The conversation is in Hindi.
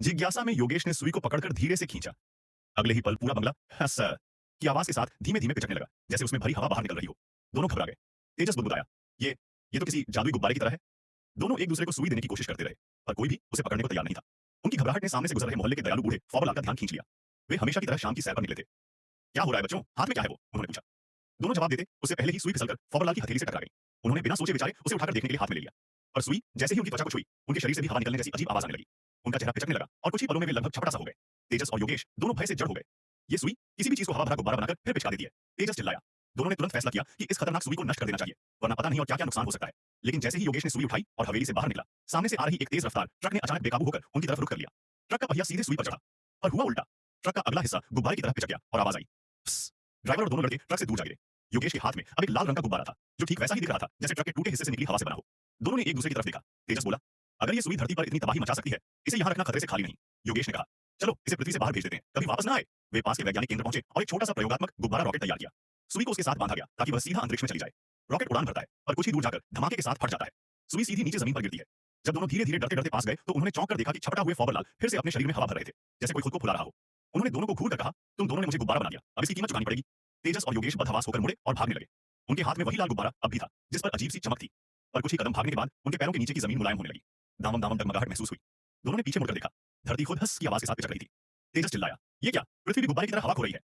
जिज्ञासा में योगेश ने सुई को पकड़कर धीरे से खींचा। अगले ही पल पूरा बंगला हंस की आवाज के साथ धीमे धीमे पिचकने लगा, जैसे उसमें भरी हवा बाहर निकल रही हो। दोनों घबरा गए। तेजस बुदबुदाया, ये तो किसी जादुई गुब्बारे की तरह है। दोनों एक दूसरे को सुई देने की कोशिश करते रहे, पर कोई भी उसे पकड़ने को तैयार नहीं था। उनकी घबराहट ने सामने से गुजर रहे मोहल्ले के दयालु बूढ़े फौबलाल का ध्यान खींच लिया। वे हमेशा की तरह शाम की सैर पर निकले थे। क्या हो रहा है बच्चों, हाथ में क्या है वो? उन्होंने पूछा। दोनों जवाब देते उससे पहले ही सुई फिसलकर फौबलाल की हथेली से टकरा गई। उन्होंने बिना सोचे विचारे उसे उठाकर देखने के लिए हाथ में ले लिया, पर सुई जैसे ही उनकी त्वचा को छुई, उनके शरीर से भी हवा निकलने जैसी अजीब आवाज आने लगी। उनका चेहरा पिचकने लगा और कुछ ही पलों में वे लगभग झपटा सा हो गए। तेजस और योगेश दोनों भय से जड़ हो गए। ये सुई किसी भी चीज को हवा भरा गुब्बारा बनाकर फिर पिचका देती है। तेजस चिल्लाया। दोनों ने तुरंत फैसला किया कि इस खतरनाक सुई को नष्ट कर देना चाहिए, वरना पता नहीं और क्या-क्या नुकसान हो सकता है। लेकिन जैसे ही योगेश ने सुई उठाई और हवेली से बाहर निकला, सामने से आ रही एक तेज रफ्तार ट्रक ने अचानक बेकाबू होकर उनकी तरफ रुख कर लिया। ट्रक का पहिया सीधे सुई पर चढ़ा, पर हुआ उल्टा। ट्रक का अगला हिस्सा गुब्बारे की तरह पिचक गया और आवाज आई, "फ्स।" ड्राइवर और दोनों लड़के ट्रक से दूर जा गिरे। योगेश के हाथ में अब एक लाल रंग का गुब्बारा था, जो ठीक वैसा ही दिख रहा था जैसे ट्रक के टूटे हिस्से से निकली हवा से बना हो। दोनों ने एक दूसरे की तरफ देखा। तेजस बोला, "अगर ये सुई धरती पर इतनी तबाही मचा सकती है, इसे यहाँ रखना खतरे से खाली नहीं।" योगेश ने कहा, "चलो इसे पृथ्वी से बाहर भेज देते हैं, कभी वापस ना आए।" वे पास के वैज्ञानिक केंद्र पहुंचे और एक छोटा सा प्रयोगात्मक गुब्बारा रॉकेट तैयार किया। सुई को उसके साथ बांधा गया ताकि वह सीधा अंतरिक्ष में चली जाए। रॉकेट उड़ान भरता है, पर कुछ ही दूर जाकर धमाके के साथ फट जाता है। सुई सीधी नीचे जमीन पर गिरती है। जब दोनों धीरे-धीरे डरते-डरते पास गए, तो उन्होंने चौंक कर देखा कि छपटा हुए फौबलाल फिर से अपने शरीर में हवा भर रहे थे, जैसे कोई खुद को फुला रहा हो। उन्होंने दोनों को घूर कर कहा, "तुम दोनों ने मुझे गुब्बारा बना दिया, अब इसकी कीमत चुकानी पड़ेगी।" तेजस और योगेश बदहवास होकर मुड़े और भागने लगे। उनके हाथ में वही लाल गुब्बारा अब भी था, जिस पर अजीब सी चमक थी। पर कुछ ही कदम भागने के बाद उनके पैरों के नीचे की जमीन मुलायम होने लगी। दामम-दामम डगमगाहट महसूस हुई। दोनों ने पीछे मुड़कर देखा। धरती खुद हंस की आवाज के साथ पिचक रही थी। तेजस चिल्लाया, "ये क्या? पृथ्वी भी गुब्बारे की तरह हवा खो रही है।"